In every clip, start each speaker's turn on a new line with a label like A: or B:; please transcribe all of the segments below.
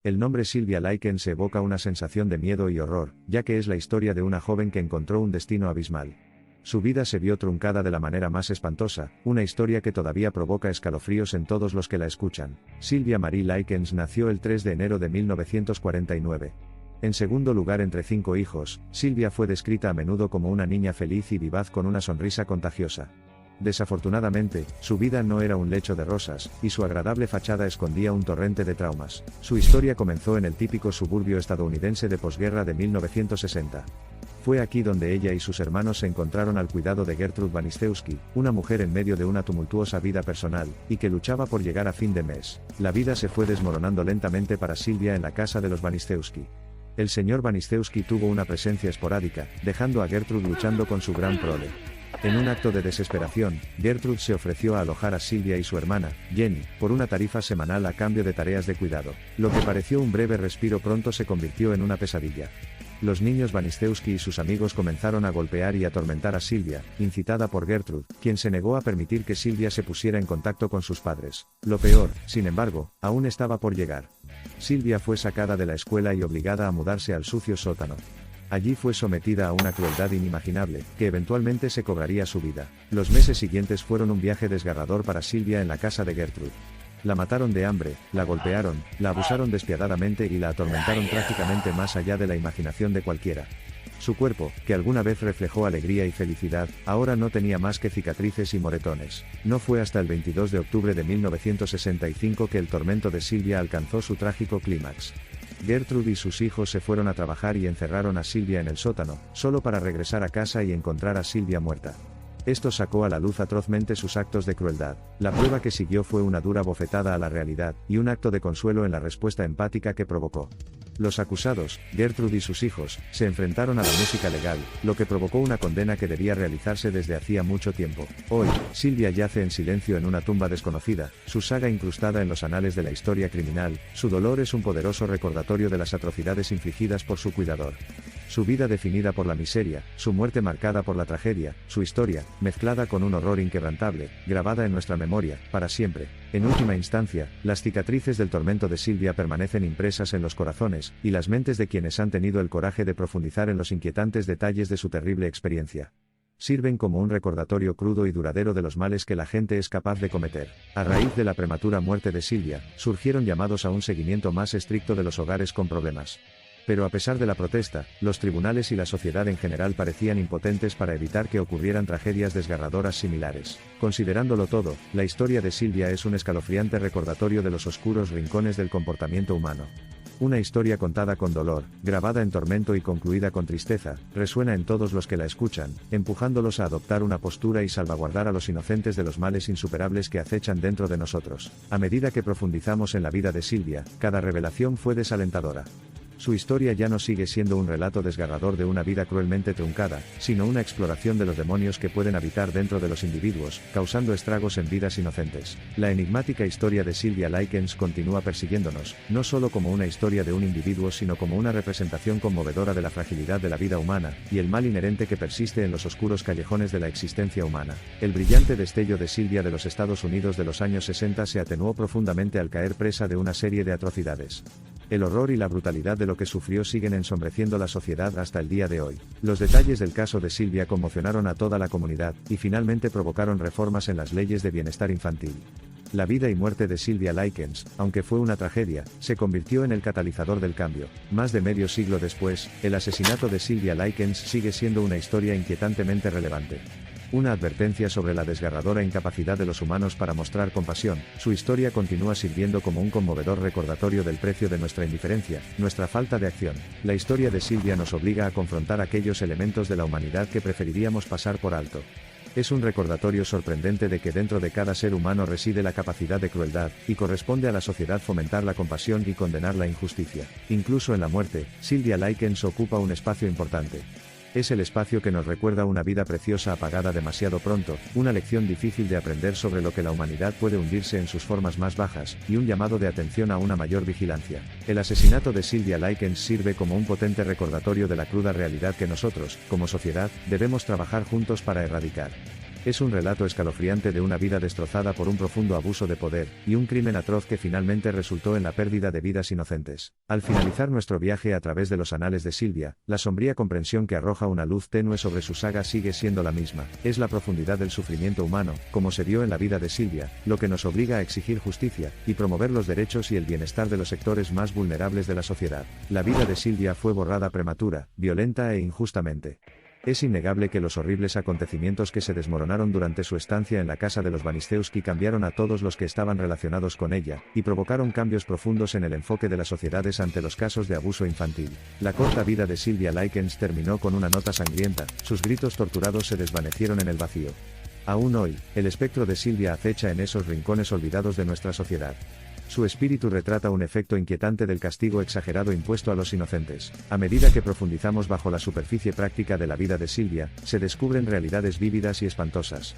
A: El nombre Sylvia Likens evoca una sensación de miedo y horror, ya que es la historia de una joven que encontró un destino abismal. Su vida se vio truncada de la manera más espantosa, una historia que todavía provoca escalofríos en todos los que la escuchan. Sylvia Marie Likens nació el 3 de enero de 1949. En segundo lugar entre 5 hijos, Sylvia fue descrita a menudo como una niña feliz y vivaz con una sonrisa contagiosa. Desafortunadamente, su vida no era un lecho de rosas, y su agradable fachada escondía un torrente de traumas. Su historia comenzó en el típico suburbio estadounidense de posguerra de 1960. Fue aquí donde ella y sus hermanos se encontraron al cuidado de Gertrude Banistewski, una mujer en medio de una tumultuosa vida personal, y que luchaba por llegar a fin de mes. La vida se fue desmoronando lentamente para Sylvia en la casa de los Banistewski. El señor Banistewski tuvo una presencia esporádica, dejando a Gertrude luchando con su gran prole. En un acto de desesperación, Gertrude se ofreció a alojar a Sylvia y su hermana, Jenny, por una tarifa semanal a cambio de tareas de cuidado. Lo que pareció un breve respiro pronto se convirtió en una pesadilla. Los niños Banistewski y sus amigos comenzaron a golpear y atormentar a Sylvia, incitada por Gertrude, quien se negó a permitir que Sylvia se pusiera en contacto con sus padres. Lo peor, sin embargo, aún estaba por llegar. Sylvia fue sacada de la escuela y obligada a mudarse al sucio sótano. Allí fue sometida a una crueldad inimaginable, que eventualmente se cobraría su vida. Los meses siguientes fueron un viaje desgarrador para Sylvia en la casa de Gertrude. La mataron de hambre, la golpearon, la abusaron despiadadamente y la atormentaron trágicamente más allá de la imaginación de cualquiera. Su cuerpo, que alguna vez reflejó alegría y felicidad, ahora no tenía más que cicatrices y moretones. No fue hasta el 22 de octubre de 1965 que el tormento de Sylvia alcanzó su trágico clímax. Gertrude y sus hijos se fueron a trabajar y encerraron a Sylvia en el sótano, solo para regresar a casa y encontrar a Sylvia muerta. Esto sacó a la luz atrozmente sus actos de crueldad. La prueba que siguió fue una dura bofetada a la realidad, y un acto de consuelo en la respuesta empática que provocó. Los acusados, Gertrude y sus hijos, se enfrentaron a la música legal, lo que provocó una condena que debía realizarse desde hacía mucho tiempo. Hoy, Sylvia yace en silencio en una tumba desconocida, su saga incrustada en los anales de la historia criminal, su dolor es un poderoso recordatorio de las atrocidades infligidas por su cuidador. Su vida definida por la miseria, su muerte marcada por la tragedia, su historia, mezclada con un horror inquebrantable, grabada en nuestra memoria, para siempre. En última instancia, las cicatrices del tormento de Sylvia permanecen impresas en los corazones, y las mentes de quienes han tenido el coraje de profundizar en los inquietantes detalles de su terrible experiencia. Sirven como un recordatorio crudo y duradero de los males que la gente es capaz de cometer. A raíz de la prematura muerte de Sylvia, surgieron llamados a un seguimiento más estricto de los hogares con problemas. Pero a pesar de la protesta, los tribunales y la sociedad en general parecían impotentes para evitar que ocurrieran tragedias desgarradoras similares. Considerándolo todo, la historia de Sylvia es un escalofriante recordatorio de los oscuros rincones del comportamiento humano. Una historia contada con dolor, grabada en tormento y concluida con tristeza, resuena en todos los que la escuchan, empujándolos a adoptar una postura y salvaguardar a los inocentes de los males insuperables que acechan dentro de nosotros. A medida que profundizamos en la vida de Sylvia, cada revelación fue desalentadora. Su historia ya no sigue siendo un relato desgarrador de una vida cruelmente truncada, sino una exploración de los demonios que pueden habitar dentro de los individuos, causando estragos en vidas inocentes. La enigmática historia de Sylvia Likens continúa persiguiéndonos, no solo como una historia de un individuo sino como una representación conmovedora de la fragilidad de la vida humana, y el mal inherente que persiste en los oscuros callejones de la existencia humana. El brillante destello de Sylvia de los Estados Unidos de los años 60 se atenuó profundamente al caer presa de una serie de atrocidades. El horror y la brutalidad de lo que sufrió siguen ensombreciendo la sociedad hasta el día de hoy. Los detalles del caso de Sylvia conmocionaron a toda la comunidad, y finalmente provocaron reformas en las leyes de bienestar infantil. La vida y muerte de Sylvia Likens, aunque fue una tragedia, se convirtió en el catalizador del cambio. Más de medio siglo después, el asesinato de Sylvia Likens sigue siendo una historia inquietantemente relevante. Una advertencia sobre la desgarradora incapacidad de los humanos para mostrar compasión. Su historia continúa sirviendo como un conmovedor recordatorio del precio de nuestra indiferencia, nuestra falta de acción. La historia de Sylvia nos obliga a confrontar aquellos elementos de la humanidad que preferiríamos pasar por alto. Es un recordatorio sorprendente de que dentro de cada ser humano reside la capacidad de crueldad, y corresponde a la sociedad fomentar la compasión y condenar la injusticia. Incluso en la muerte, Sylvia Likens ocupa un espacio importante. Es el espacio que nos recuerda una vida preciosa apagada demasiado pronto, una lección difícil de aprender sobre lo que la humanidad puede hundirse en sus formas más bajas, y un llamado de atención a una mayor vigilancia. El asesinato de Sylvia Likens sirve como un potente recordatorio de la cruda realidad que nosotros, como sociedad, debemos trabajar juntos para erradicar. Es un relato escalofriante de una vida destrozada por un profundo abuso de poder, y un crimen atroz que finalmente resultó en la pérdida de vidas inocentes. Al finalizar nuestro viaje a través de los anales de Sylvia, la sombría comprensión que arroja una luz tenue sobre su saga sigue siendo la misma. Es la profundidad del sufrimiento humano, como se vio en la vida de Sylvia, lo que nos obliga a exigir justicia, y promover los derechos y el bienestar de los sectores más vulnerables de la sociedad. La vida de Sylvia fue borrada prematura, violenta e injustamente. Es innegable que los horribles acontecimientos que se desmoronaron durante su estancia en la casa de los Banistewski cambiaron a todos los que estaban relacionados con ella, y provocaron cambios profundos en el enfoque de las sociedades ante los casos de abuso infantil. La corta vida de Sylvia Likens terminó con una nota sangrienta, sus gritos torturados se desvanecieron en el vacío. Aún hoy, el espectro de Sylvia acecha en esos rincones olvidados de nuestra sociedad. Su espíritu retrata un efecto inquietante del castigo exagerado impuesto a los inocentes. A medida que profundizamos bajo la superficie práctica de la vida de Sylvia, se descubren realidades vívidas y espantosas.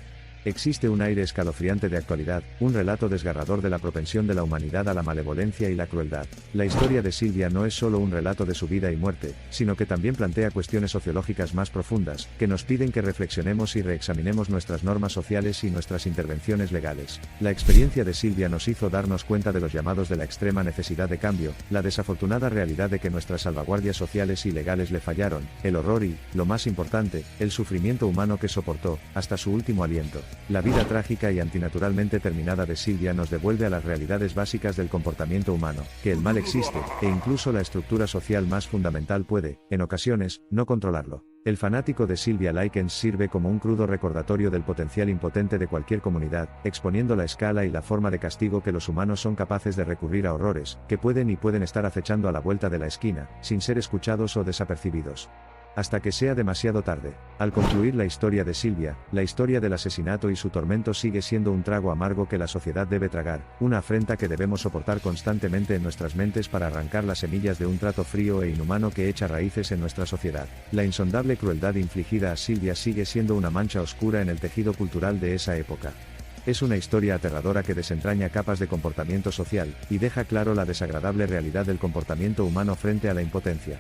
A: Existe un aire escalofriante de actualidad, un relato desgarrador de la propensión de la humanidad a la malevolencia y la crueldad. La historia de Sylvia no es solo un relato de su vida y muerte, sino que también plantea cuestiones sociológicas más profundas, que nos piden que reflexionemos y reexaminemos nuestras normas sociales y nuestras intervenciones legales. La experiencia de Sylvia nos hizo darnos cuenta de los llamados de la extrema necesidad de cambio, la desafortunada realidad de que nuestras salvaguardias sociales y legales le fallaron, el horror y, lo más importante, el sufrimiento humano que soportó, hasta su último aliento. La vida trágica y antinaturalmente terminada de Sylvia nos devuelve a las realidades básicas del comportamiento humano, que el mal existe, e incluso la estructura social más fundamental puede, en ocasiones, no controlarlo. El fanático de Sylvia Likens sirve como un crudo recordatorio del potencial impotente de cualquier comunidad, exponiendo la escala y la forma de castigo que los humanos son capaces de recurrir a horrores, que pueden estar acechando a la vuelta de la esquina, sin ser escuchados o desapercibidos. Hasta que sea demasiado tarde. Al concluir la historia de Sylvia, la historia del asesinato y su tormento sigue siendo un trago amargo que la sociedad debe tragar, una afrenta que debemos soportar constantemente en nuestras mentes para arrancar las semillas de un trato frío e inhumano que echa raíces en nuestra sociedad. La insondable crueldad infligida a Sylvia sigue siendo una mancha oscura en el tejido cultural de esa época. Es una historia aterradora que desentraña capas de comportamiento social, y deja claro la desagradable realidad del comportamiento humano frente a la impotencia.